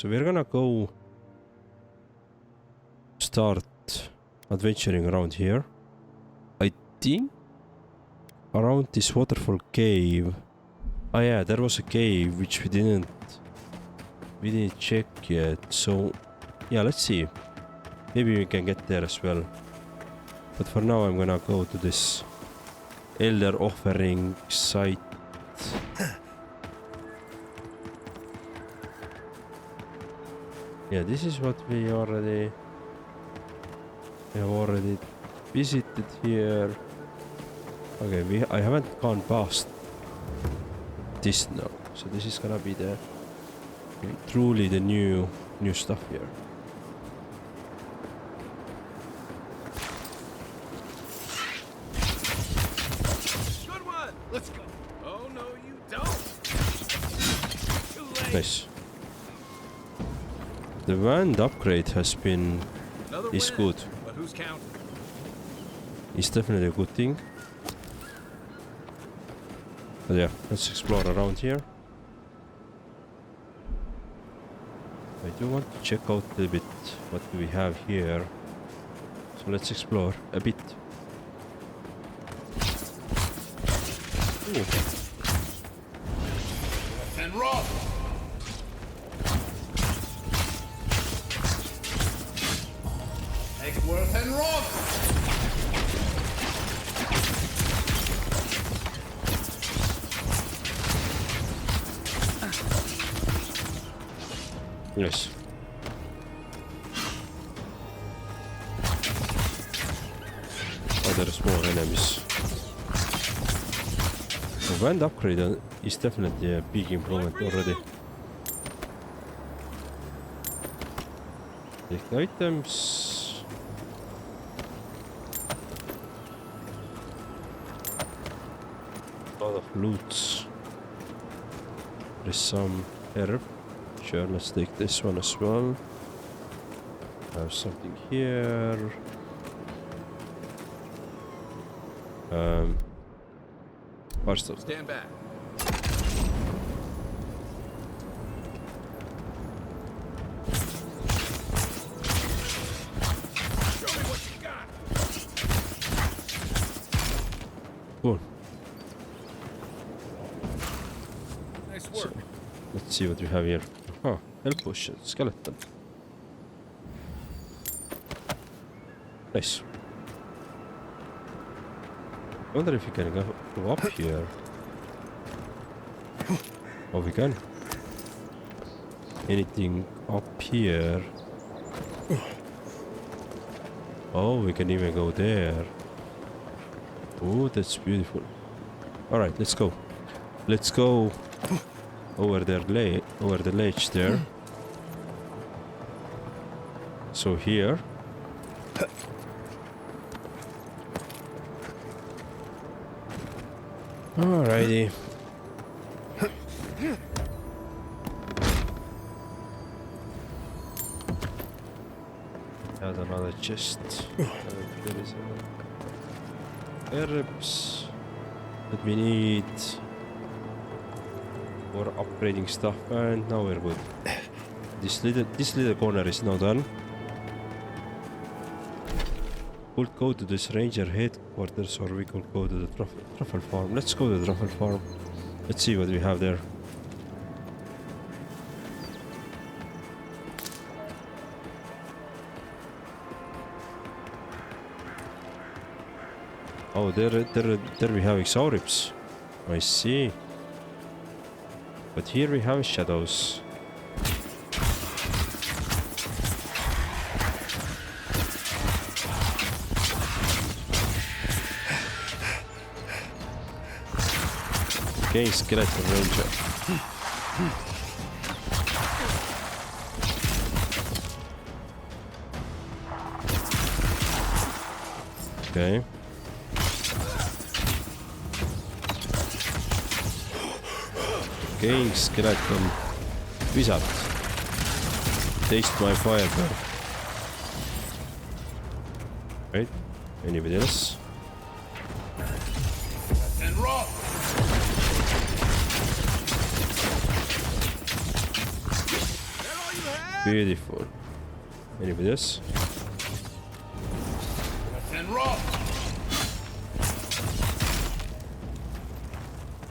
So we're gonna go start adventuring around here. I think around this waterfall cave. Oh yeah, there was a cave which we didn't check yet. So yeah, let's see. Maybe we can get there as well. But for now I'm gonna go to this Elder Offering site. Yeah, this is what we have already visited here. Okay, I haven't gone past this now, so this is gonna be the truly the new stuff here. Good one. Let's go. Oh no, you don't. Nice. The wand upgrade has been is good. But who's counting? It's definitely a good thing. But yeah, let's explore around here. I do want to check out a bit what do we have here. So let's explore a bit. Ooh. And rock. Worth and rock. Yes. Oh, there's more enemies. The wand upgrade is definitely a big improvement already. Take items. Lot of loots. There's some herb. Sure, let's take this one as well. Have something here. First of Stand back. Show me what you got. cool. Nice work. Let's see what we have here. Oh, health potion, skeleton. Nice. I wonder if we can go up here. Oh, we can. Anything up here? Oh, we can even go there. Oh, that's beautiful. All right, let's go. Let's go over there, over the ledge there. So here. Alrighty. Add another chest. There is herbs that we need for upgrading stuff, and now we're good. This little corner is now done. We'll go to this ranger headquarters, or we could go to the truffle farm. Let's go to the truffle farm. Let's see what we have there. Oh, there we have exaurips. I see. But here we have shadows. Okay, skeleton ranger. Okay. Okay, skeleton wizard. Taste my fire burn. Right? Anybody else? And rock. That all you Beautiful. Anybody else? And roll.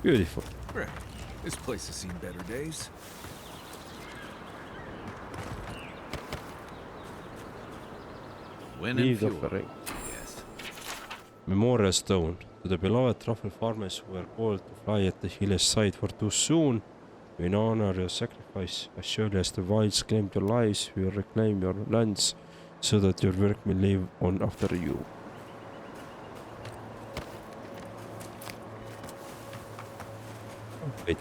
Beautiful. Great. This place has seen better days. Wind and Leave fuel. offering. Yes. Memorial stone. To the beloved truffle farmers who were called to fly at the hillish side for too soon. In honor your sacrifice, as surely as the wilds claimed your lives, we will reclaim your lands so that your work may live on after you. Wait.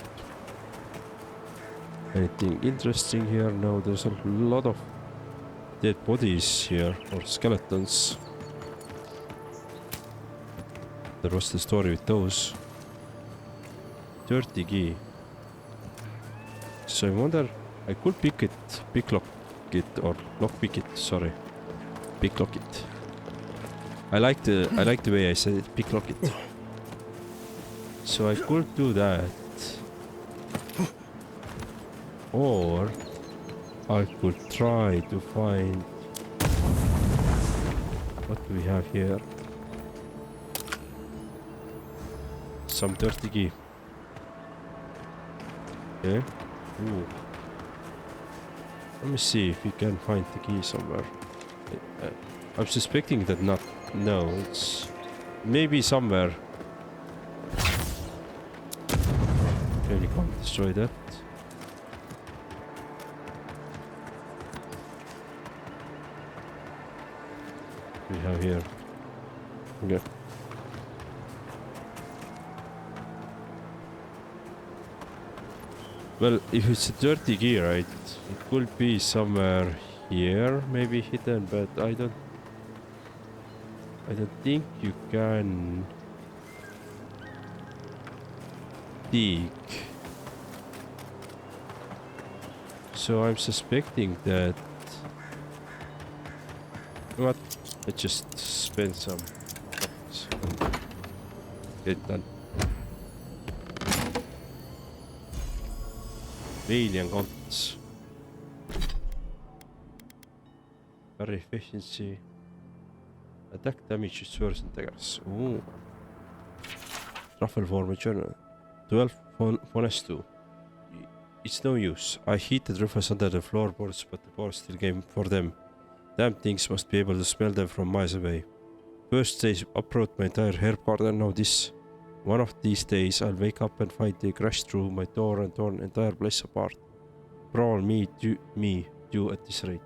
Anything interesting here? No, there's a lot of dead bodies here, or skeletons. There was the story with those. Dirty key. So I wonder, I could picklock it, or lockpick it, sorry. Picklock it. I like the way I said it, picklock it. So I could do that. Or I could try to find what do we have here? Some dirty key. Okay. Ooh. Let me see if we can find the key somewhere. I'm suspecting that not. No, it's maybe somewhere. Really can't destroy that. We have here. Okay. Well, if it's a dirty key, right, it could be somewhere here, maybe hidden, but I don't think you can dig. So I'm suspecting that. You know what? Let's just spend some bucks and get it done. Alien guns. Very efficiency. Attack damage is worse than daggers. Ooh. Truffle form journal. 12 Fonestu. It's no use. I hid the truffles under the floorboards, but the board still came for them. Damn things must be able to smell them from miles away. First they uproot my entire herb garden, now this. One of these days I'll wake up and find they crashed through my door and torn entire place apart. Brawl me due at this rate.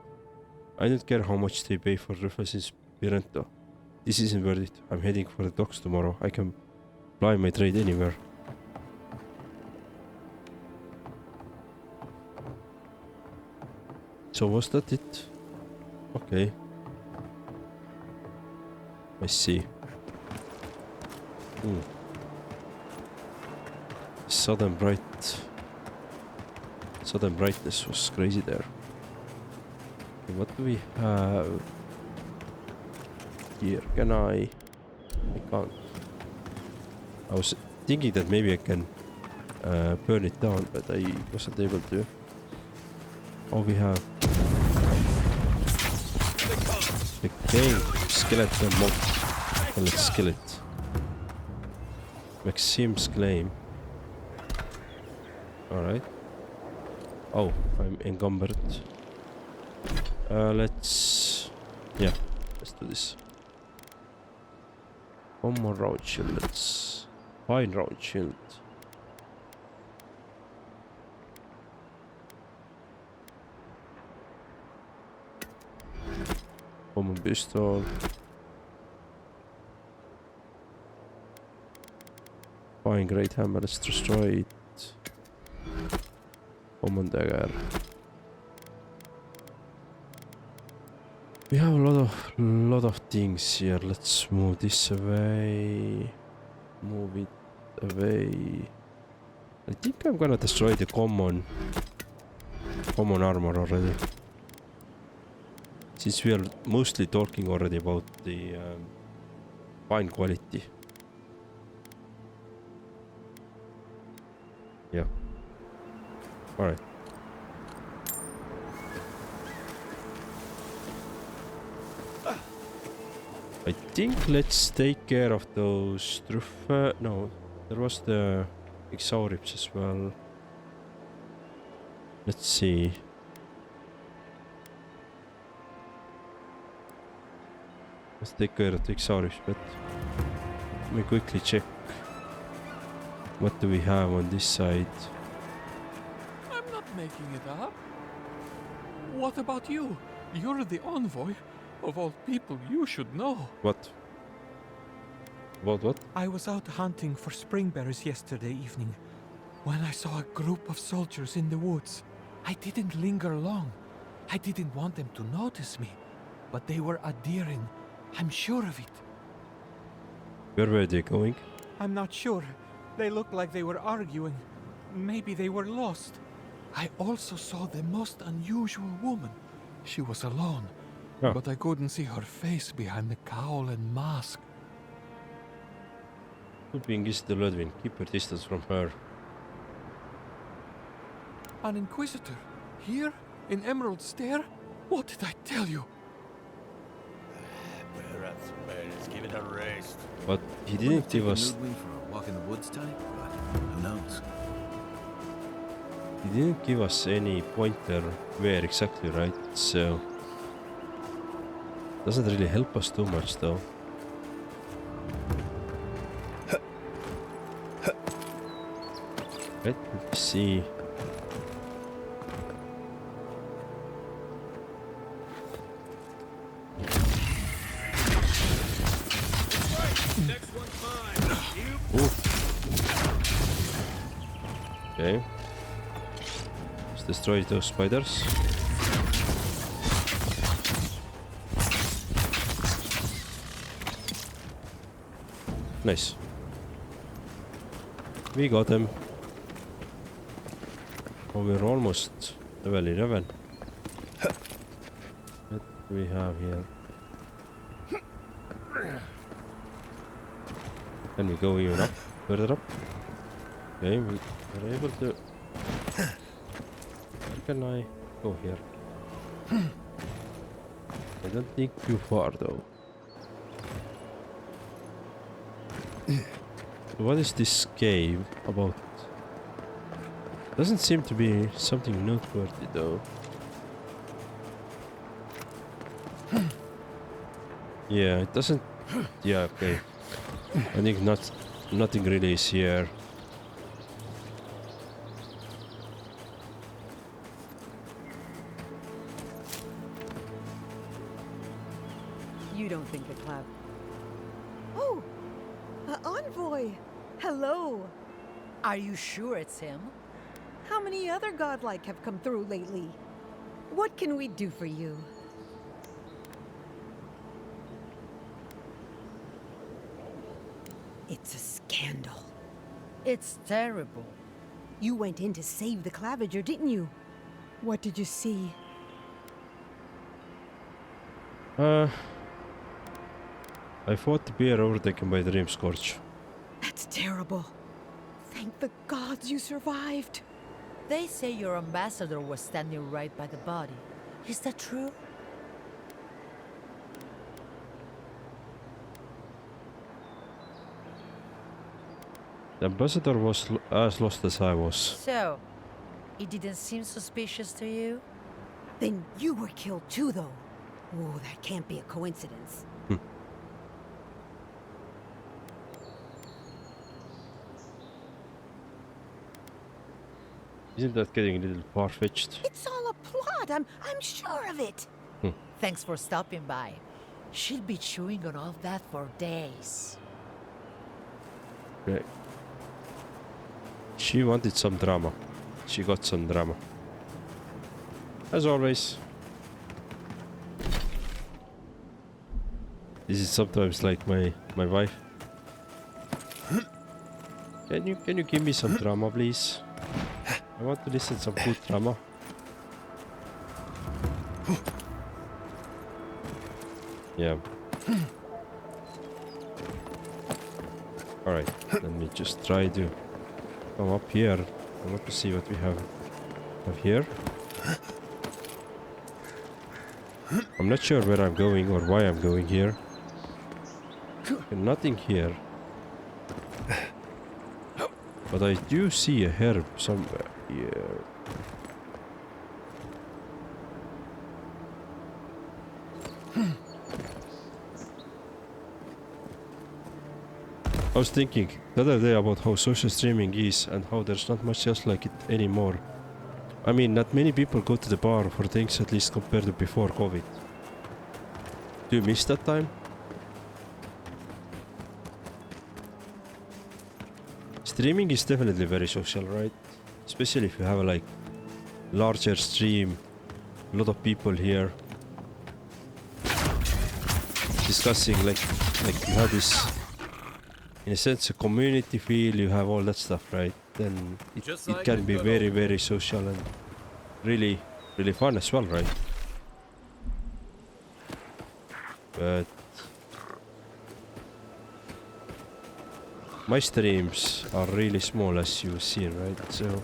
I don't care how much they pay for truffles in Spirento. This isn't worth it. I'm heading for the docks tomorrow. I can ply my trade anywhere. So was that it? Okay. I see. Sudden brightness was crazy there. Okay, what do we have here? Can I can't. I was thinking that maybe I can burn it down, but I wasn't able to. Oh, we have the king skeleton mob. Well, let's kill it. Maxim's claim. Alright. Oh, I'm encumbered. Let's do this. One more round shield. Let's find round shield. Common pistol. Fine, great hammer. Let's destroy it. Common dagger. We have a lot of things here. Let's move this away. Move it away. I think I'm gonna destroy the common armor already. Since we are mostly talking already about the fine quality. Yeah. Alright. I think let's take care of those no, there was the Exaurips as well. Let's see. Let's take care of the Exaurips, but let me quickly check. What do we have on this side? I'm not making it up. What about you? You're the envoy. Of all people, you should know. What? About what? I was out hunting for springbearers yesterday evening when I saw a group of soldiers in the woods. I didn't linger long. I didn't want them to notice me, but they were adhering. I'm sure of it. Where were they going? I'm not sure. They looked like they were arguing. Maybe they were lost. I also saw the most unusual woman. She was alone, but I couldn't see her face behind the cowl and mask. Could be Inquisitor Ludwig. Keep your distance from her. An Inquisitor? Here? In Emerald Stair? What did I tell you? Perhaps let's give it a rest. But he didn't give us. Ludwig for a walk in the woods type, but who knows? He didn't give us any pointer where exactly, right? So doesn't really help us too much, though. Let me see. Next one's mine. You Ooh. Okay. Let's destroy those spiders. Nice. We got them. Oh, we're almost level 11. What do we have here? Can we go even up? Further up? Okay, we are able to... Where can I go here? I don't think too far though. So what is this cave about? Doesn't seem to be something noteworthy though. Yeah, it doesn't... Yeah, okay. I think nothing really is here. You don't think the cloud... Oh! Envoy! Hello! Are you sure it's him? How many other godlike have come through lately? What can we do for you? It's a scandal. It's terrible. You went in to save the Clavager, didn't you? What did you see? I fought the bear overtaken by the Dreamscorch. That's terrible. Thank the gods you survived. They say your ambassador was standing right by the body. Is that true? The ambassador was as lost as I was. So, it didn't seem suspicious to you? Then you were killed too, though. Oh, that can't be a coincidence. Isn't that getting a little far-fetched? It's all a plot. I'm sure of it. Thanks for stopping by. She'll be chewing on all that for days. Okay. She wanted some drama. She got some drama. As always. This is sometimes like my wife. Can you give me some drama, please? I want to listen to some good drama. Yeah. Alright, let me just try to come up here. I want to see what we have here. I'm not sure where I'm going or why I'm going here. Nothing here. But I do see a herb somewhere here. I was thinking the other day about how social streaming is and how there's not much else like it anymore. I mean, not many people go to the bar for things, at least compared to before COVID. Do you miss that time? Streaming is definitely very social, right? Especially if you have a like larger stream, a lot of people here discussing, like you have this, in a sense, a community feel. You have all that stuff, right? Then it can be very, very social and really fun as well, right? But my streams are really small, as you see, right? So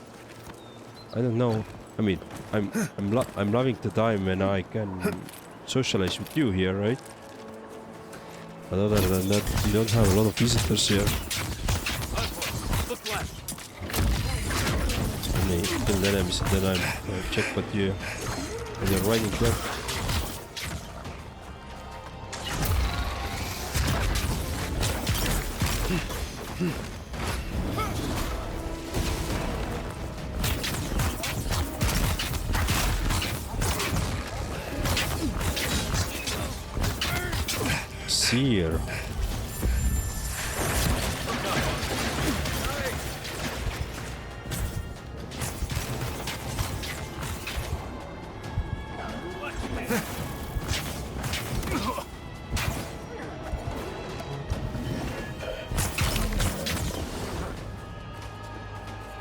I don't know. I mean, I'm loving the time when I can socialize with you here, right? But other than that, we don't have a lot of visitors here. Only killed enemies, and then I'm check what you when you're riding there. Seer.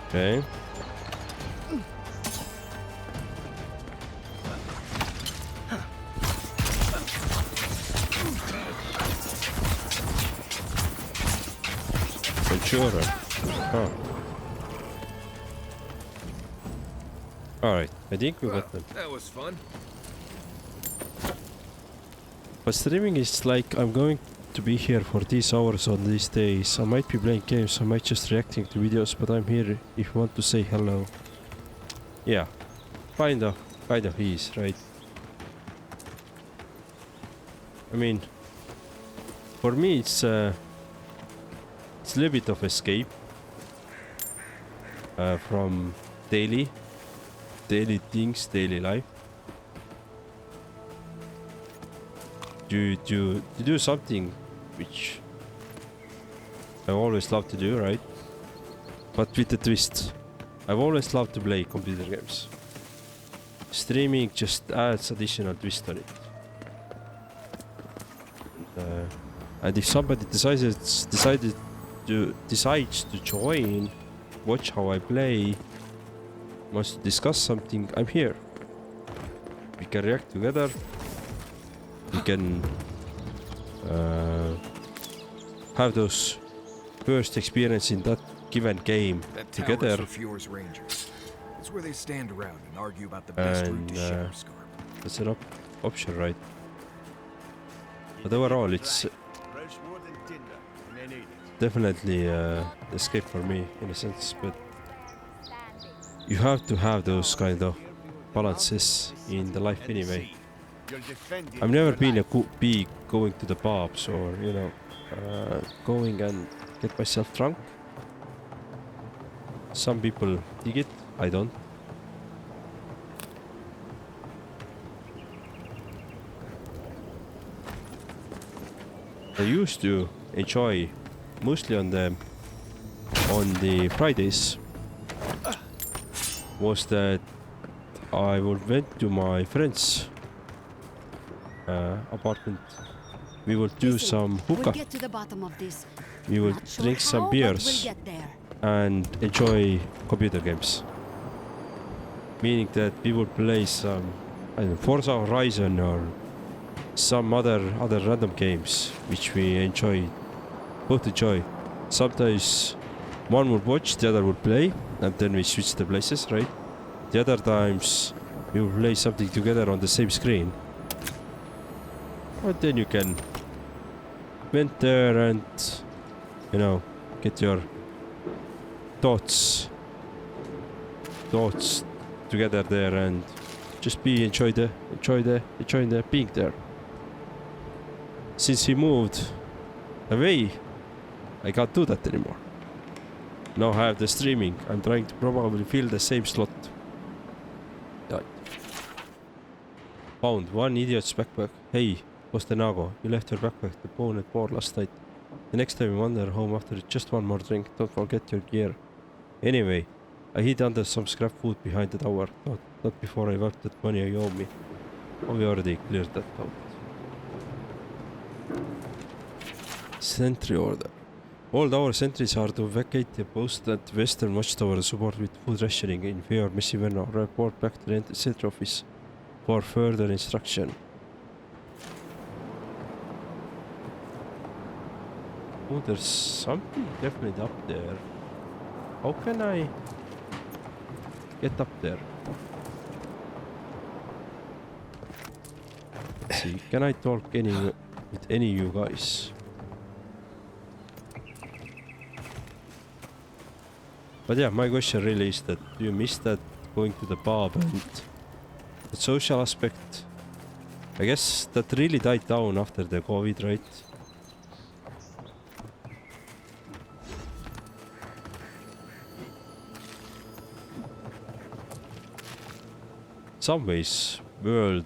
Okay. Ventura. Oh. Alright, I think we got them. That was fun. But streaming is like I'm going to be here for these hours on these days. I might be playing games, I might just reacting to videos, but I'm here if you want to say hello. Yeah, kind of is, right? I mean, for me it's a little bit of escape from daily things, daily life. To do something which I always love to do, right? But with a twist. I've always loved to play computer games. Streaming just adds additional twist on it. And if somebody decides to join, watch how I play, wants to discuss something, I'm here. We can react together. We can have those first experience in that given game together. It's where they stand around and argue about the best route to Shiver Scarp. That's an option, right? But overall, it's definitely escape for me in a sense. But you have to have those kind of balances in the life anyway. I've never been going to the pubs or, you know, going and get myself drunk. Some people dig it, I don't. I used to enjoy mostly on the Fridays was that I would went to my friend's apartment. We would do some hookah. We'll get to the bottom of this. We would Not sure drink some how, but beers we'll get there. and enjoy computer games. Meaning that we would play some, I don't know, Forza Horizon or some other random games which we both enjoy. Sometimes one would watch, the other would play, and then we switch the places, right? The other times we would play something together on the same screen. And then you can went there and, you know, get your thoughts together there and just enjoy the being there. Since he moved away, I can't do that anymore. Now I have the streaming. I'm trying to probably fill the same slot. Right. Found one idiot's backpack. Hey, Postenago, you left your backpack at the Bonnet bar last night. The next time you wander home after just one more drink, don't forget your gear. Anyway, I hid under some scrap food behind the tower. Not before I wiped that money you owe me. Oh, we already cleared that out. Sentry order. All tower sentries are to vacate the post at western watchtower support with food rationing. In fear of Missy Verno, report back to the center office for further instruction. Oh, there's something definitely up there. How can I get up there? Let's see, can I talk with any of you guys? But yeah, my question really is that do you miss that going to the pub and the social aspect? I guess that really died down after the COVID, right? Some ways, world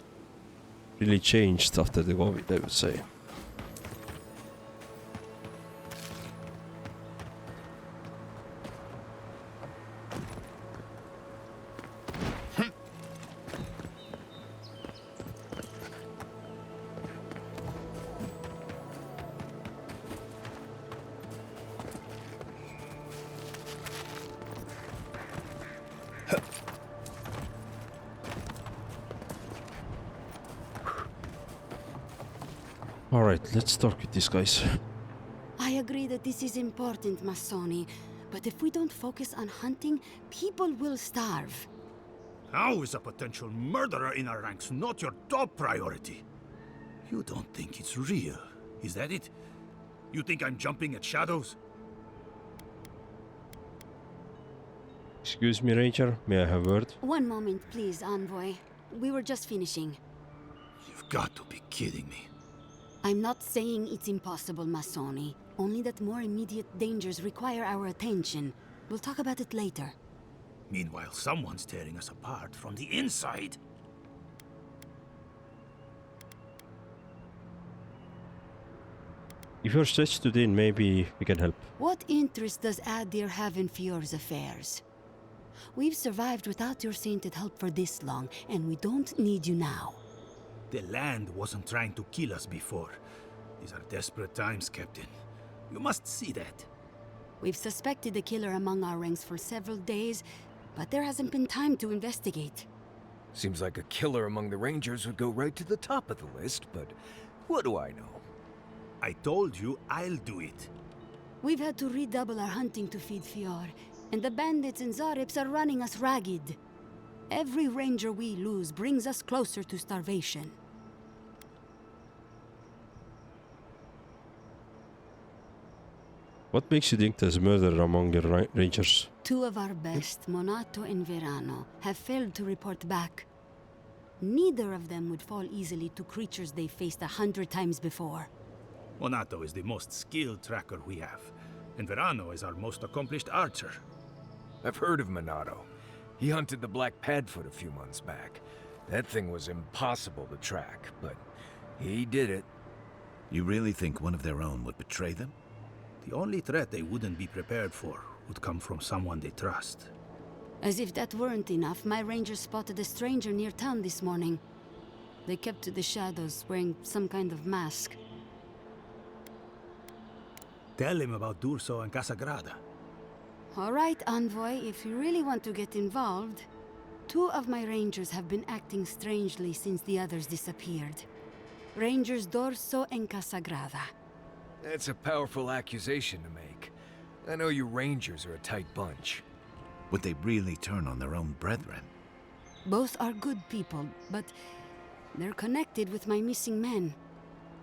really changed after the COVID, I would say. Alright, let's talk with these guys. I agree that this is important, Massoni. But if we don't focus on hunting, people will starve. How is a potential murderer in our ranks not your top priority? You don't think it's real, is that it? You think I'm jumping at shadows? Excuse me, Ranger, may I have a word? One moment, please, Envoy. We were just finishing. You've got to be kidding me. I'm not saying it's impossible, Massoni. Only that more immediate dangers require our attention. We'll talk about it later. Meanwhile, someone's tearing us apart from the inside. If you're stretched too thin, maybe we can help. What interest does Adir have in Fior's affairs? We've survived without your sainted help for this long, and we don't need you now. The land wasn't trying to kill us before. These are desperate times, Captain. You must see that. We've suspected the killer among our ranks for several days, but there hasn't been time to investigate. Seems like a killer among the Rangers would go right to the top of the list, but what do I know? I told you I'll do it. We've had to redouble our hunting to feed Fior, and the bandits and Zarips are running us ragged. Every ranger we lose brings us closer to starvation. What makes you think there's murder among your rangers? Two of our best, Monato and Verano, have failed to report back. Neither of them would fall easily to creatures they faced 100 times before. Monato is the most skilled tracker we have, and Verano is our most accomplished archer. I've heard of Monato. He hunted the Black Padfoot a few months back. That thing was impossible to track, but he did it. You really think one of their own would betray them? The only threat they wouldn't be prepared for would come from someone they trust. As if that weren't enough, my rangers spotted a stranger near town this morning. They kept to the shadows, wearing some kind of mask. Tell him about D'Urso and Casagrada. All right, Envoy, if you really want to get involved. Two of my rangers have been acting strangely since the others disappeared. Rangers D'Urso and Casagrada. That's a powerful accusation to make. I know you Rangers are a tight bunch. Would they really turn on their own brethren? Both are good people, but they're connected with my missing men.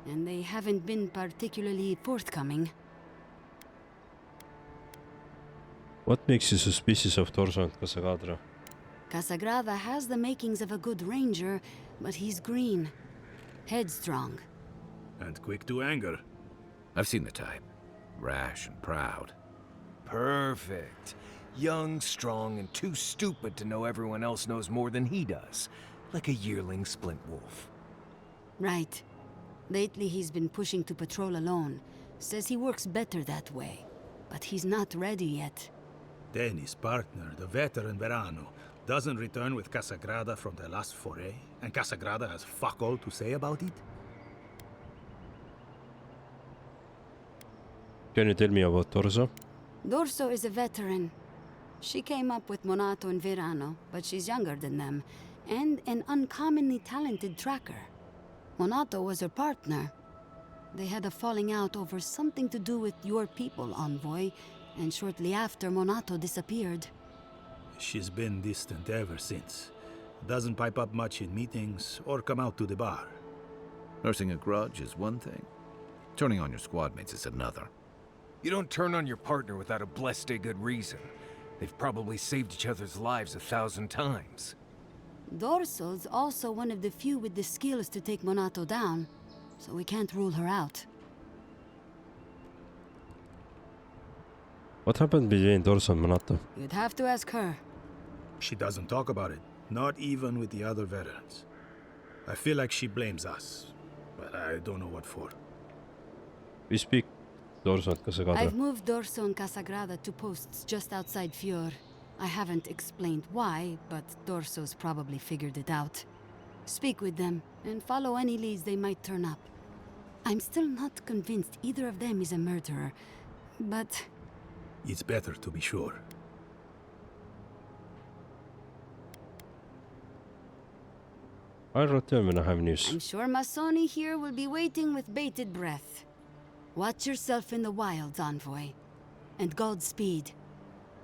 and they haven't been particularly forthcoming. What makes you suspicious of Torso and Casagrada? Casagrada has the makings of a good ranger, but he's green. Headstrong. And quick to anger. I've seen the type. Rash and proud. Perfect. Young, strong, and too stupid to know everyone else knows more than he does. Like a yearling splint wolf. Right. Lately he's been pushing to patrol alone. Says he works better that way. But he's not ready yet. Then his partner, the veteran Verano, doesn't return with Casagrada from their last foray, and Casagrada has fuck all to say about it? Can you tell me about Torso? Dorso is a veteran. She came up with Monato and Verano, but she's younger than them, and an uncommonly talented tracker. Monato was her partner. They had a falling out over something to do with your people, Envoy, and shortly after, Monato disappeared. She's been distant ever since. Doesn't pipe up much in meetings or come out to the bar. Nursing a grudge is one thing. Turning on your squad mates is another. You don't turn on your partner without a blessed good reason. They've probably saved each other's lives 1,000 times. Dorso's also one of the few with the skills to take Monato down, so we can't rule her out. What happened between Torso and Monato? You'd have to ask her. She doesn't talk about it, not even with the other veterans. I feel like she blames us, but I don't know what for. We speak Torso and Casagrada. I've moved Dorso and Casagrada to posts just outside Fior. I haven't explained why, but Dorso's probably figured it out. Speak with them, and follow any leads they might turn up. I'm still not convinced either of them is a murderer, but... It's better to be sure. I'll return when I have news. I'm sure Masoni here will be waiting with bated breath. Watch yourself in the wilds, Envoy. And Godspeed.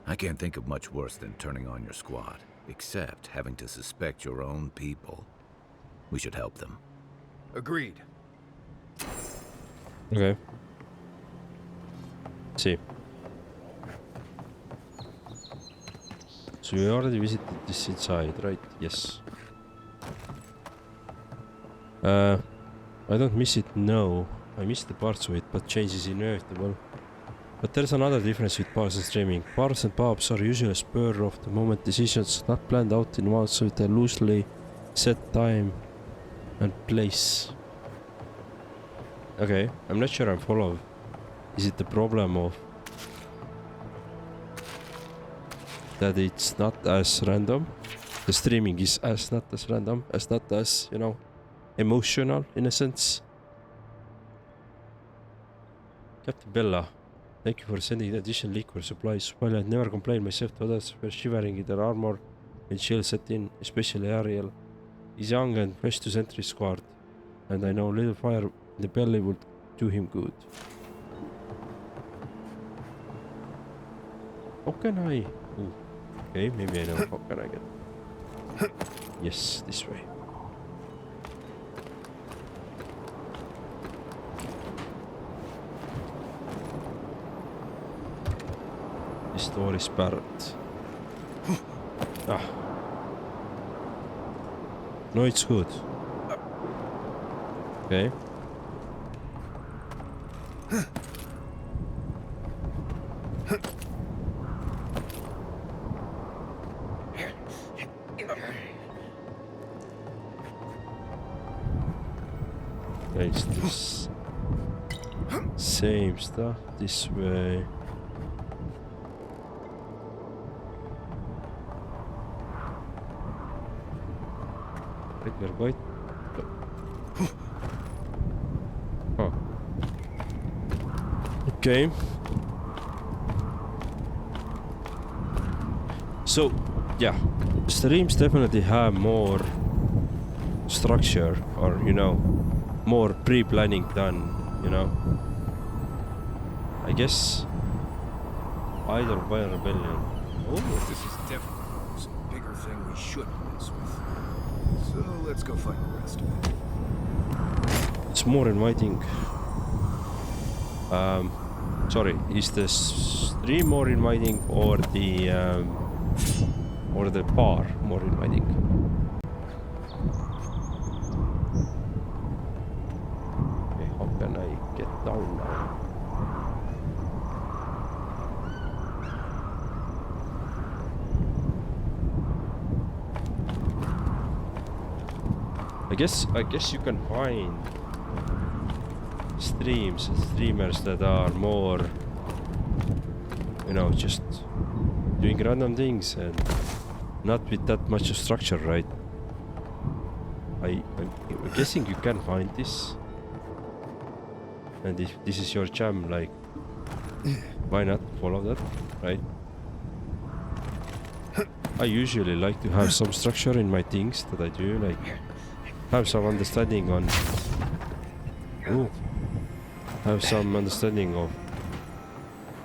I can't think of much worse than turning on your squad, except having to suspect your own people. We should help them. Agreed. Okay. See. So we already visited this inside, right? Yes. I don't miss it, no. I miss the parts of it, but change is inevitable. But there's another difference with bars and streaming. Bars and pubs are usually a spur of the moment decisions, not planned out in advance with a loosely set time and place. Okay, I'm not sure I'm following. Is it the problem of that it's not as random? The streaming is as not as random, as not as, you know, emotional in a sense. Captain Bella, thank you for sending additional liquor supplies. While I'd never complained myself, to others were shivering in their armor when chill set in, especially Ariel. He's young and fresh to Sentry Squad, and I know a little fire in the belly would do him good. How can I? Ooh. Okay, maybe I know. How can I get? Yes, this way. This door is barred. Ah. No, it's good. Okay. It's this same stuff this way. Regular bite. Oh. Okay. So, yeah, streams definitely have more structure, or you know, more pre-planning done, you know. I guess either by rebellion. Oh, This is definitely some bigger thing we shouldn't mess with. So let's go find the rest of it. this more inviting? Sorry, is the stream more inviting or the bar more inviting? Okay, how can I get down now? I guess you can find streamers that are more, you know, just doing random things and not with that much structure, right? I'm guessing you can find this. And if this is your jam, like, why not follow that, right? I usually like to have some structure in my things that I do, like have some understanding on have some understanding of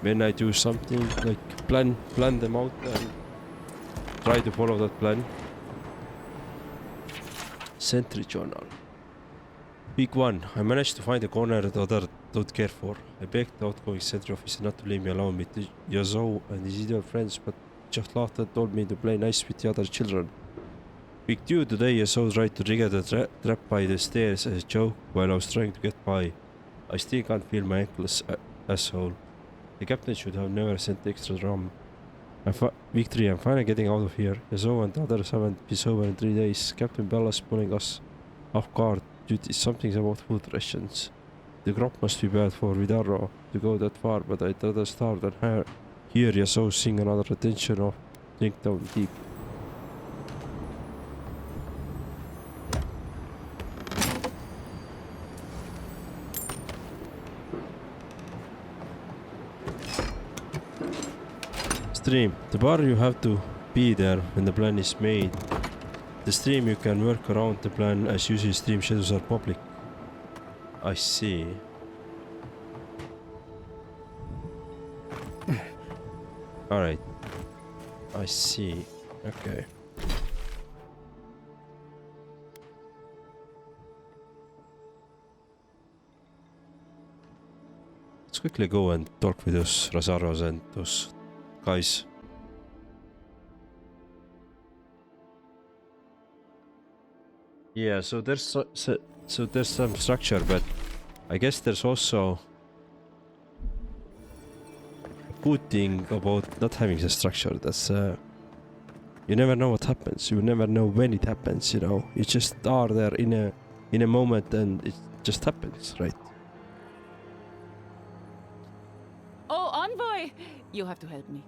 when I do something, like plan them out and try to follow that plan. Sentry journal. Week 1. I managed to find a corner the other don't care for. I begged the outgoing sentry officer not to leave me alone with Yazoo and his idiot friends, but just laughed and told me to play nice with the other children. Week 2. Today Yazoo tried to trigger the trap by the stairs as a joke while I was trying to get by. I still can't feel my ankles, asshole. The captain should have never sent extra drum. Week 3. I'm finally getting out of here. Yazoo and the others haven't been sober in 3 days. Captain Bella's pulling us off guard due to something about food rations. The crop must be bad for Vidaro to go that far, but I'd rather starve than hear Yazoo sing another attention of Think Down Deep. Stream. The bar you have to be there when the plan is made. The stream you can work around the plan as usually stream schedules are public. I see. Alright. I see. Okay. Let's quickly go and talk with those Razaros and those guys. Yeah, so there's there's some structure, but I guess there's also a good thing about not having the structure. That's you never know what happens. You never know when it happens. You know, you just are there in a moment, and it just happens, right? Oh, Envoy! You have to help me.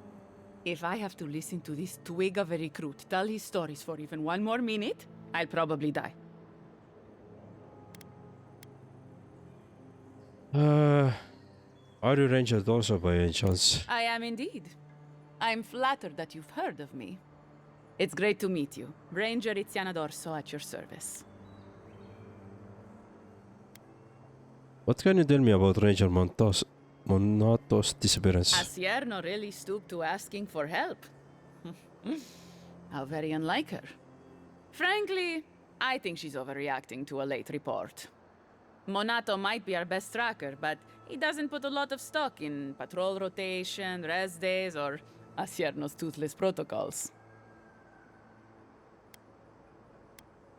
If I have to listen to this twig of a recruit tell his stories for even one more minute, I'll probably die. Are you Ranger also by any chance? I am indeed. I'm flattered that you've heard of me. It's great to meet you. Ranger Iziana Dorso at your service. What can you tell me about Ranger Monato's disappearance? Asierno really stooped to asking for help. How very unlike her. Frankly, I think she's overreacting to a late report. Monato might be our best tracker, but he doesn't put a lot of stock in patrol rotation, rest days, or Asierno's toothless protocols.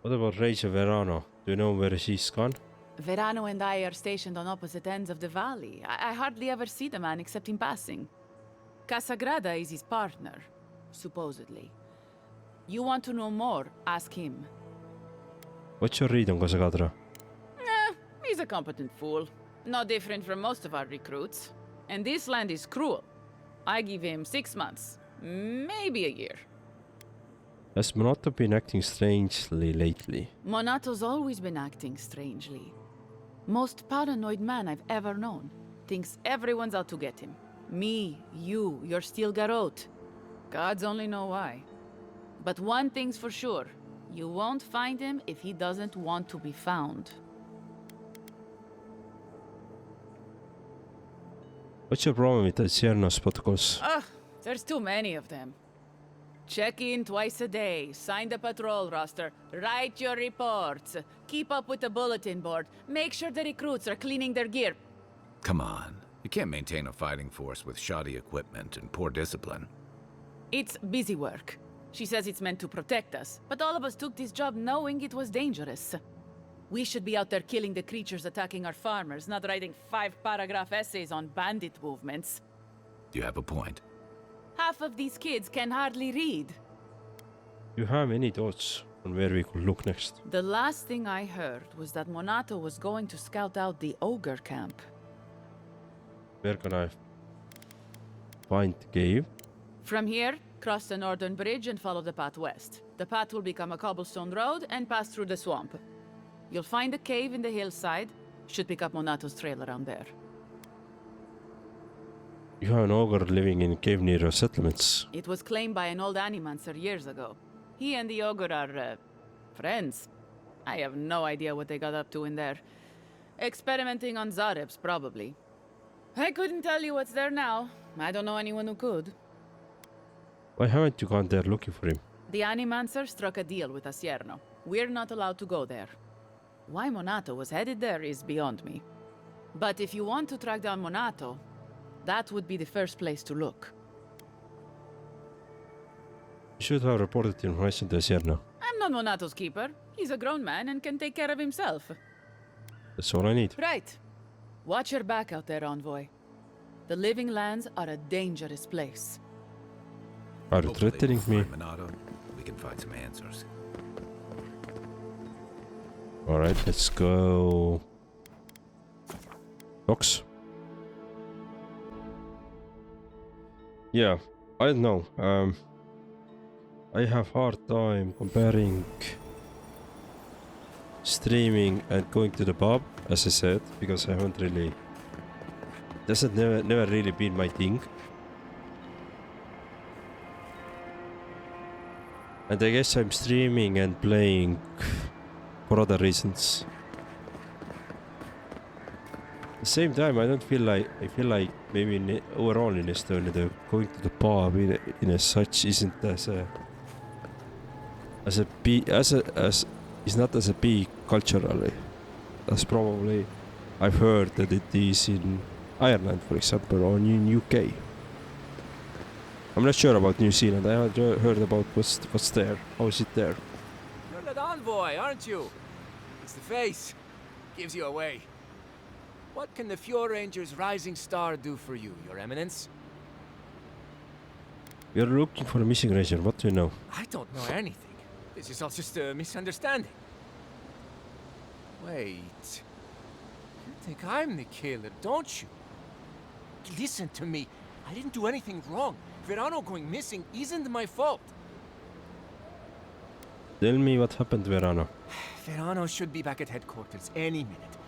What about Ranger Verano? Do you know where she's gone? Verano and I are stationed on opposite ends of the valley. I hardly ever see the man except in passing. Casagrada is his partner, supposedly. You want to know more, ask him. What's your read on Casagrada? He's a competent fool. No different from most of our recruits. And this land is cruel. I give him 6 months, maybe a year. Has Monato been acting strangely lately? Monato's always been acting strangely. Most paranoid man I've ever known. Thinks everyone's out to get him. Me, you, your steel garrote. Gods only know why. But one thing's for sure. You won't find him if he doesn't want to be found. What's your problem with Asierno's protocols? There's too many of them. Check in twice a day, sign the patrol roster, write your reports, keep up with the bulletin board, make sure the recruits are cleaning their gear. Come on. You can't maintain a fighting force with shoddy equipment and poor discipline. It's busy work. She says it's meant to protect us, but all of us took this job knowing it was dangerous. We should be out there killing the creatures attacking our farmers, not writing 5-paragraph essays on bandit movements. You have a point. Half of these kids can hardly read. You have any thoughts on where we could look next? The last thing I heard was that Monato was going to scout out the ogre camp. Where can I find the cave? From here, cross the northern bridge and follow the path west. The path will become a cobblestone road and pass through the swamp. You'll find a cave in the hillside. Should pick up Monato's trail around there. You have an ogre living in a cave near your settlements. It was claimed by an old animancer years ago. He and the ogre are, friends. I have no idea what they got up to in there. Experimenting on Zarebs, probably. I couldn't tell you what's there now. I don't know anyone who could. Why haven't you gone there looking for him? The animancer struck a deal with Asierno. We're not allowed to go there. Why Monato was headed there is beyond me. But if you want to track down Monato, that would be the first place to look. You should have reported information to Asierno. I'm not Monato's keeper. He's a grown man and can take care of himself. That's all I need. Right. Watch your back out there, Envoy. The Living Lands are a dangerous place. Are you Hopefully threatening we'll me? find Minato. We can find some answers. Alright, let's go. Docks. Yeah, I don't know. I have hard time comparing streaming and going to the pub, as I said, because I haven't really. That's never really been my thing. And I guess I'm streaming and playing for other reasons. At the same time, I don't feel like I feel like maybe overall in Estonia, the going to the pub in as such isn't as is not as a big culturally. That's probably I've heard that it is in Ireland, for example, or in UK. I'm not sure about New Zealand. I haven't heard about what's there. How is it there? You're that envoy, aren't you? It's the face. Gives you away. What can the Fjord Ranger's Rising Star do for you, Your Eminence? You're looking for a missing ranger. What do you know? I don't know anything. This is all just a misunderstanding. Wait. You think I'm the killer, don't you? Listen to me. I didn't do anything wrong. Verano going missing isn't my fault. Tell me what happened, Verano. Verano should be back at headquarters any minute.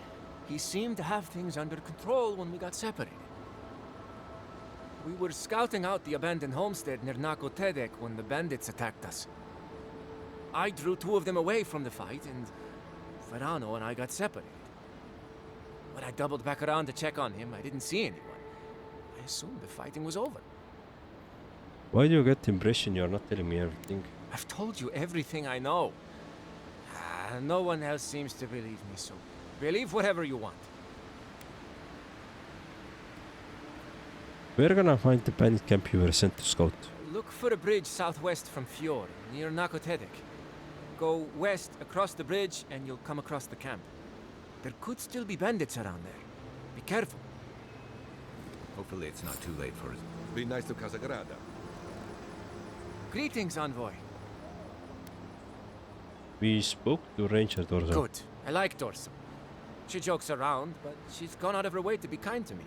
He seemed to have things under control when we got separated. We were scouting out the abandoned homestead near Nakotedek when the bandits attacked us. I drew 2 of them away from the fight, and Verano and I got separated. When I doubled back around to check on him, I didn't see anyone. I assumed the fighting was over. Why do you get the impression you're not telling me everything? I've told you everything I know. No one else seems to believe me, so believe whatever you want. We're gonna find the bandit camp you were sent to scout. Look for a bridge southwest from Fjord, near Nakotedek. Go west across the bridge and you'll come across the camp. There could still be bandits around there. Be careful. Hopefully it's not too late for us. Be nice to Casagrada. Greetings, Envoy. We spoke to Ranger Dorso. Good. I like Dorso. She jokes around, but she's gone out of her way to be kind to me.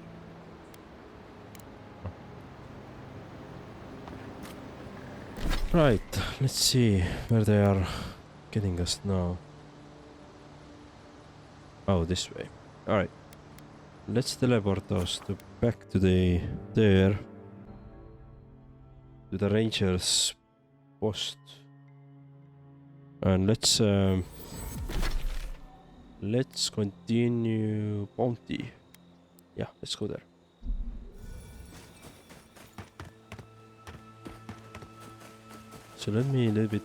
Right, let's see where they are getting us now. Oh, this way. Alright. Let's teleport us back to the to the ranger's post. And let's continue bounty. Yeah, let's go there. So let me a little bit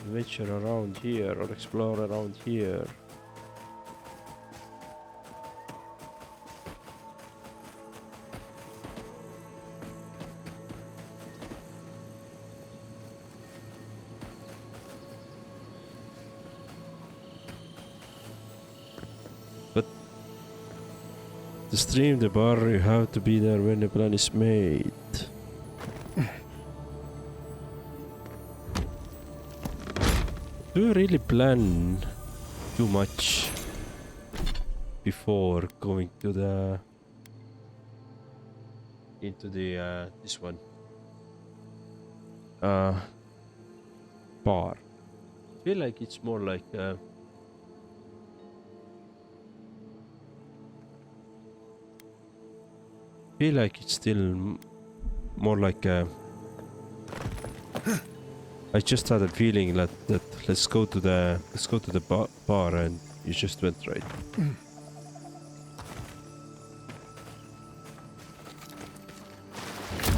venture around here or explore around here. But to stream the bar, you have to be there when the plan is made. Do you really plan too much before going to the this one bar? I feel like it's more like feel like it's still more like I just had a feeling that let's go to the bar and you just went right.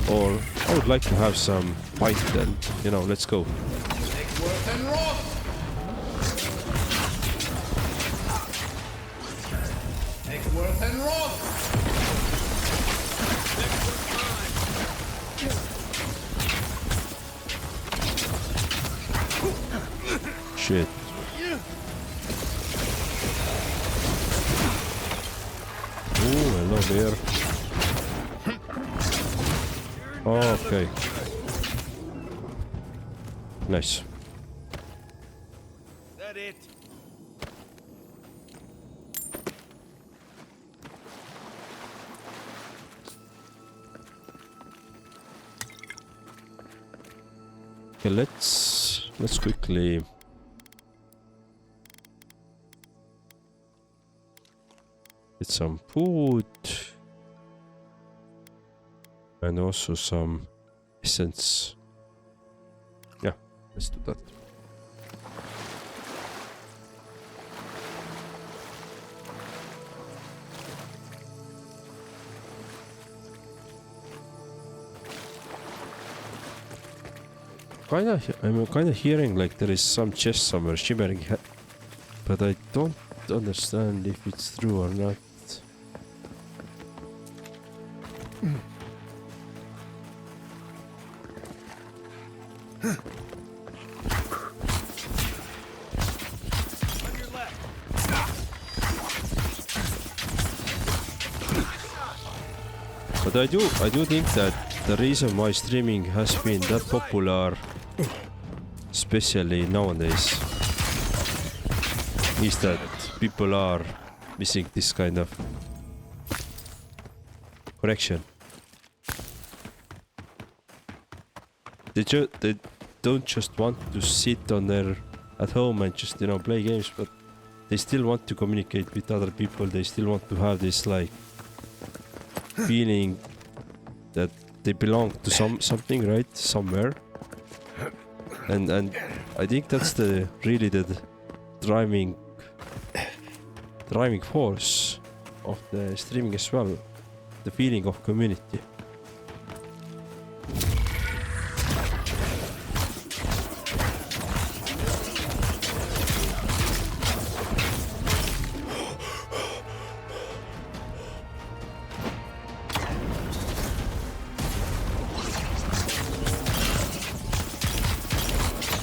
Or I would like to have some pint and you know, let's go. Shit. Ooh, hello there. Okay. Nice. That it? Okay, let's quickly get some food and also some essence. Yeah, let's do that. I'm kind of hearing like there is some chest somewhere shimmering, but I don't understand if it's true or not. But I do think that the reason why streaming has been that popular, especially nowadays, is that people are missing this kind of connection. They don't just want to sit on their at home and just, you know, play games, but they still want to communicate with other people. They still want to have this like feeling that they belong to something, right? Somewhere. And I think that's the really the driving force of the streaming as well. The feeling of community.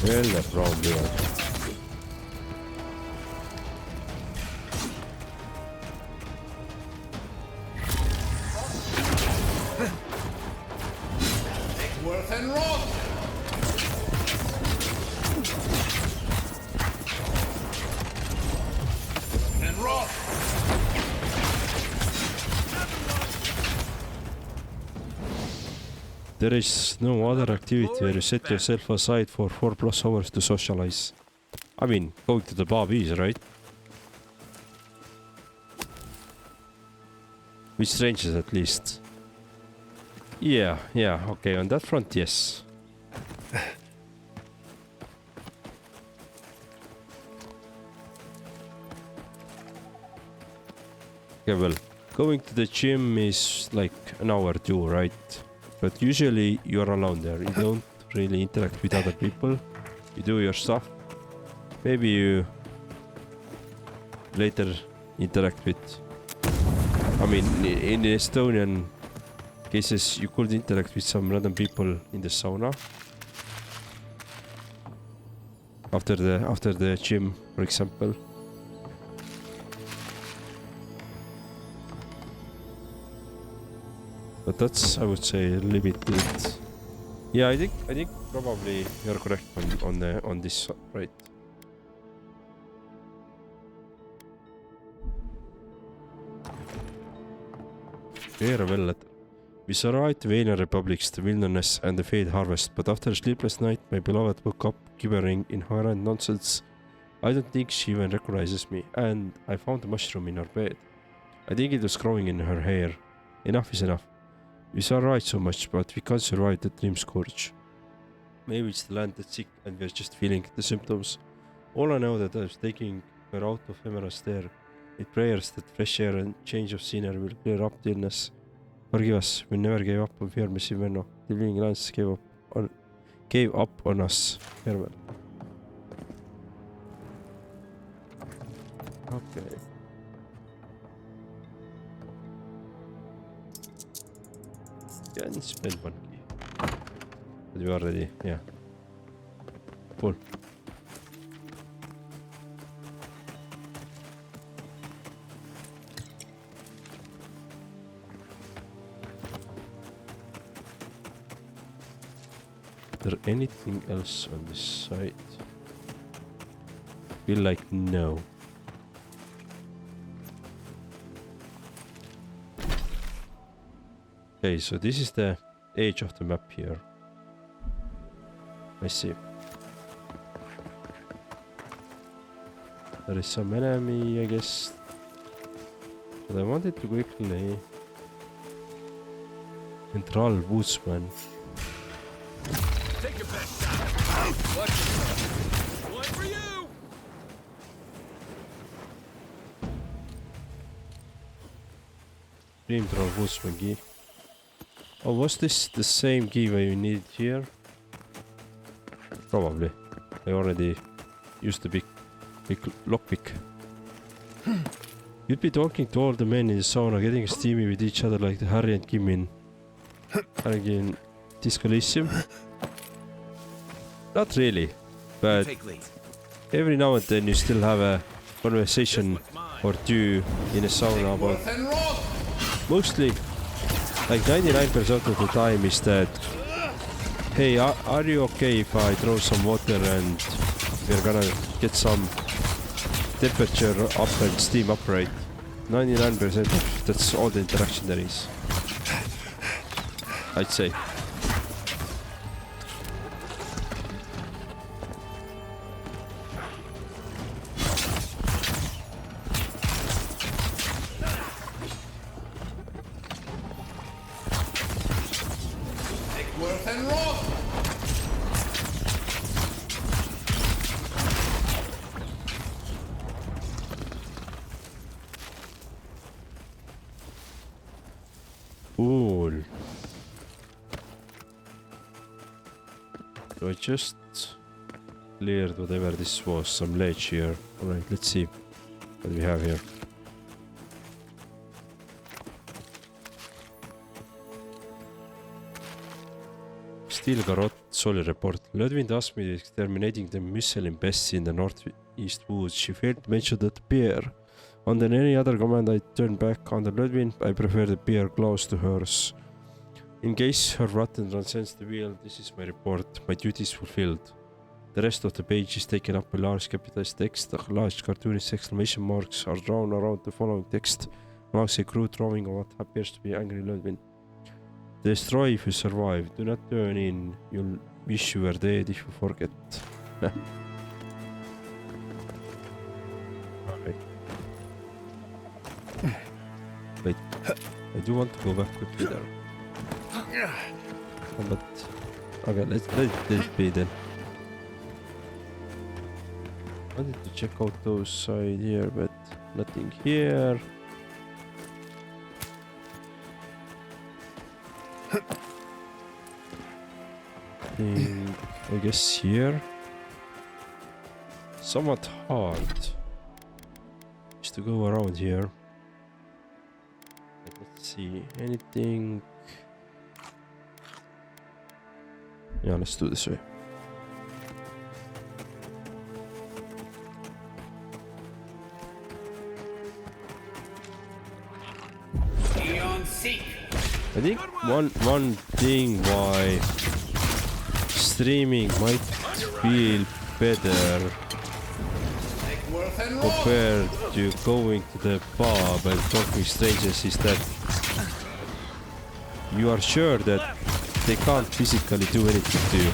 Jälle problem. There is no other activity where you set yourself aside for 4+ hours to socialize. I mean, going to the pub is, right? With strangers at least. Yeah, okay, on that front, yes. Okay, well, going to the gym is like an hour or two, right? But usually you're alone there. You don't really interact with other people. You do your stuff. Maybe you later interact with... I mean, in the Estonian cases, you could interact with some random people in the sauna. After the gym, for example. But that's, I would say, limited. Yeah, I think probably you're correct on this, right? Farewell letter. We survived the Valiant Republics, the wilderness, and the failed harvest, but after a sleepless night, my beloved woke up gibbering inherent nonsense. I don't think she even recognizes me, and I found a mushroom in her bed. I think it was growing in her hair. Enough is enough. We survived so much, but we can't survive the dream scourge. Maybe it's the land that's sick and we're just feeling the symptoms. All I know that I was taking her out of Emera's there, with prayers that fresh air and change of scenery will clear up the illness. Forgive us, we never gave up on fear, Miss Inverno. The living lands gave up on us. Farewell. Okay. Can spend one key. But we already, yeah. Cool. Is there anything else on this side? Feel like no. Okay, so this is the edge of the map here. I see. There is some enemy, I guess. But I wanted to quickly... Central Woodsman. Take your best shot. Watch yourself. One for you. Dream Troll Woodsman key. Oh, was this the same key we need here? Probably. I already used the big lockpick. You'd be talking to all the men in the sauna, getting steamy with each other like the Harry and Kim in Disco Elysium. Not really, but every now and then you still have a conversation or two in a sauna about... Mostly, like 99% of the time is that, hey, are you okay if I throw some water and we're gonna get some temperature up and steam up, right? 99% of that's all the interaction there is. I'd say. Cool. So I just cleared whatever this was, some ledge here. Alright, let's see what we have here. Steel Garrot Soli report. Ludwig asked me exterminating the Muslim pests in the northeast woods. She failed to mention that bear. Under any other command I turned back. Under Ludwig I prefer the bear claws to hers. In case her rotten transcends the wheel, this is my report. My duty is fulfilled. The rest of the page is taken up by large capitalized text. Large cartoonish exclamation marks are drawn around the following text. Marks a crude drawing of what appears to be angry Ludwig. Destroy if you survive. Do not turn in. You'll wish you were dead if you forget. Alright. Wait. I do want to go back quickly there. Oh, but... Okay, let it be then. I wanted to check out those side here, but nothing here. something, I guess here. Somewhat hard is to go around here. Let's see, anything. Yeah, let's do this way. I think one thing why streaming might feel better compared to going to the pub and talking strangers is that you are sure that they can't physically do anything to you.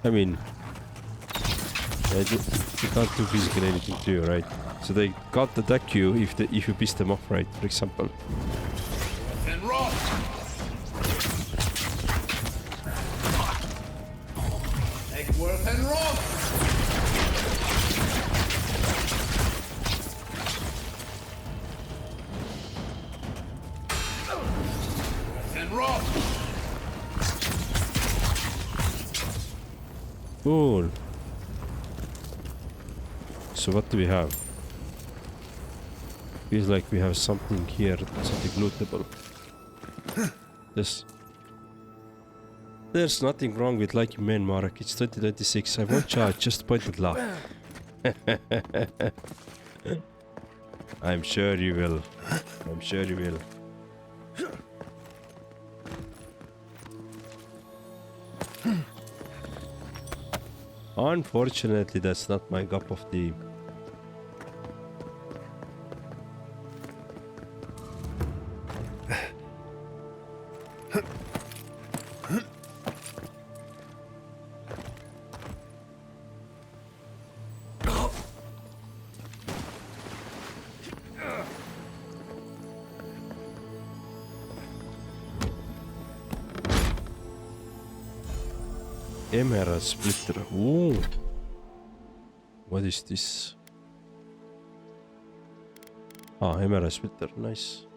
I mean, they can't do physically anything to you, right? So they can't attack you if you piss them off, right? For example. Cool. So what do we have? Feels like we have something here, something lootable. There's nothing wrong with liking men, Marek. It's 2026. I won't charge, just point and laugh. I'm sure you will. I'm sure you will. Unfortunately, that's not my cup of tea. Emerald splitter. Ooh. What is this? Ah, emerald splitter. Nice.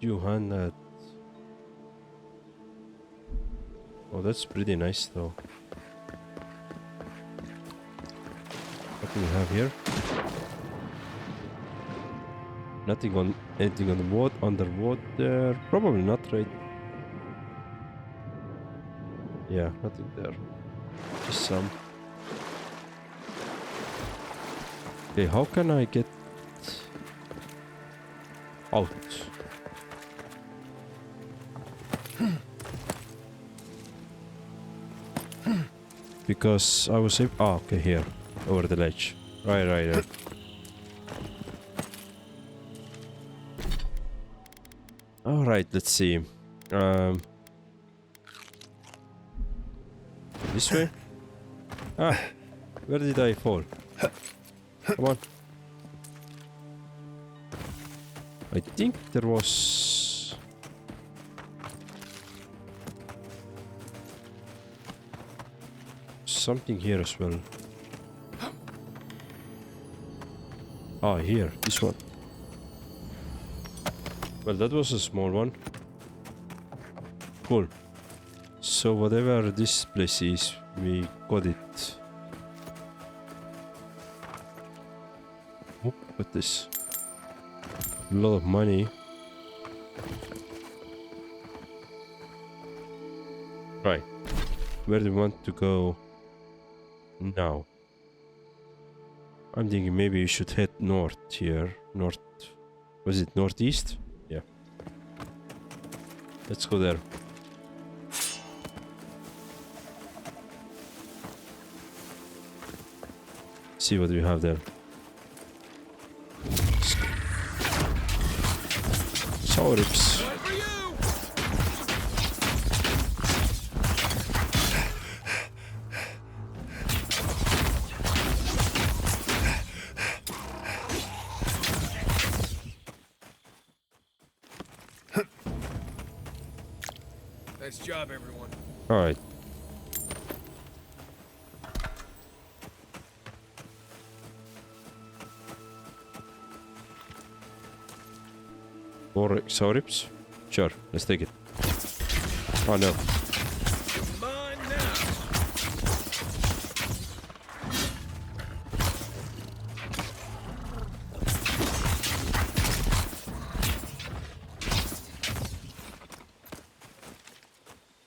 200. Oh, that's pretty nice though. What do we have here? Nothing on anything on the water, underwater. Probably not, right? Yeah, nothing there. Just some. Okay, how can I get out? Because I was able. Ah, okay, here. Over the ledge. Right. Alright, let's see. This way? Ah, where did I fall? Come on. I think there was... something here as well. Ah, here, this one. Well, that was a small one. Cool. So whatever this place is, we got it. Oh, look at this. A lot of money. Right. Where do we want to go now? I'm thinking maybe we should head north here. North. Was it northeast? Yeah. Let's go there. See what we have there. Sour ribs. Nice job, everyone. All right. 4 exorips. Sure, let's take it. Oh no.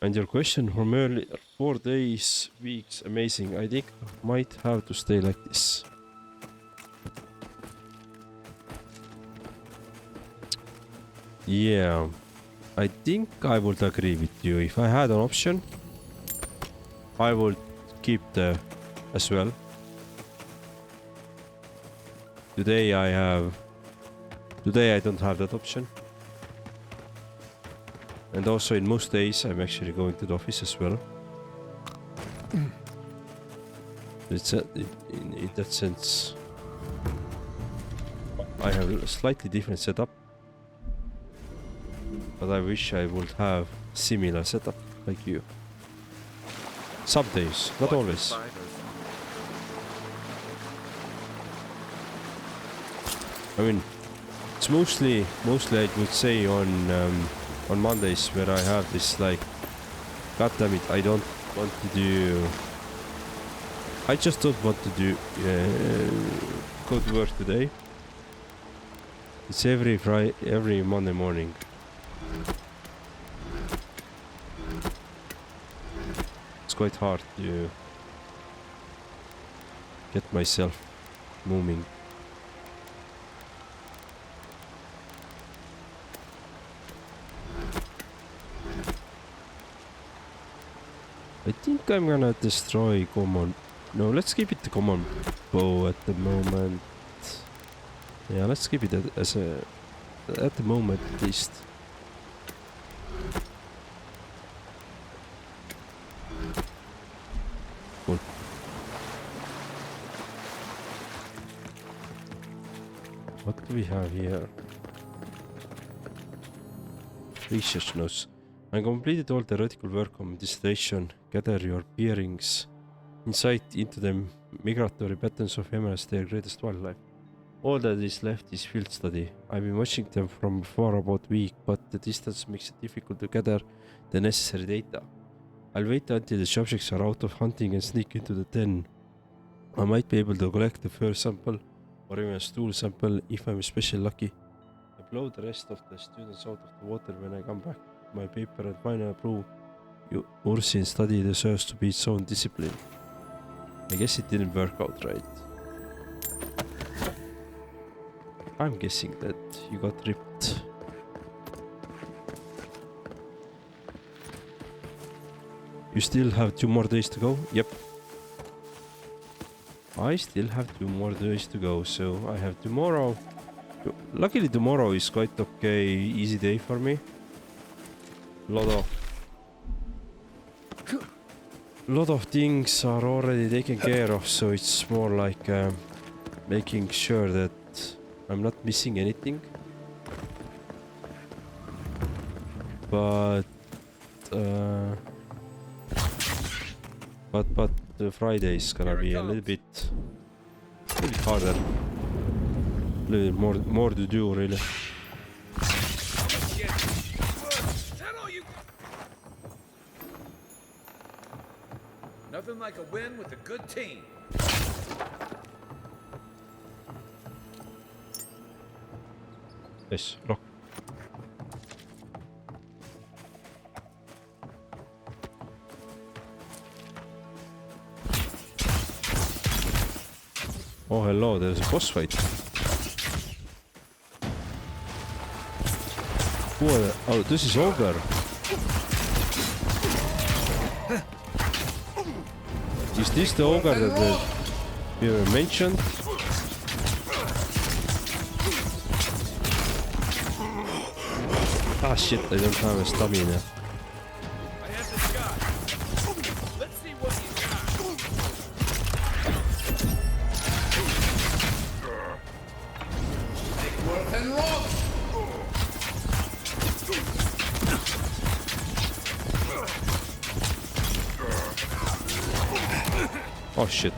And your question from earlier, 4 days, weeks, amazing. I think I might have to stay like this. Yeah, I think I would agree with you. If I had an option, I would keep the as well. Today I don't have that option. And also in most days I'm actually going to the office as well. It's in that sense I have a slightly different setup. But I wish I would have similar setup like you. Some days, not always. I mean, it's mostly I would say on Mondays where I have this like, god damn it, I don't want to do. I just don't want to do go to work today. It's every Monday morning. It's quite hard to get myself moving. I think I'm gonna destroy common. No, let's keep it the common bow at the moment. Yeah, let's keep it as a at the moment at least. Cool. What do we have here? Research notes. I completed all theoretical work on dissertation. Gather your bearings. Insight into the migratory patterns of emeralds, their greatest wildlife. All that is left is field study. I've been watching them from far about a week, but the distance makes it difficult to gather the necessary data. I'll wait until the subjects are out of hunting and sneak into the den. I might be able to collect the fur sample or even a stool sample if I'm especially lucky. I blow the rest of the students out of the water when I come back. My paper and final prove Ursin study deserves to be its own discipline. I guess it didn't work out right. I'm guessing that you got ripped. You still have 2 more days to go? Yep. I still have 2 more days to go, so I have tomorrow. Luckily tomorrow is quite okay, easy day for me. Lot of things are already taken care of, so it's more like making sure that I'm not missing anything. But the Friday is gonna be a little bit harder. A little more to do really. Nothing like a win with a good team. Yes, lock. Oh hello, there's a boss fight. Oh, this is over. Is this the ogre that we mentioned? Ah shit, I don't have a stamina. Oh shit.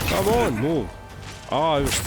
Come on, move. Aa, just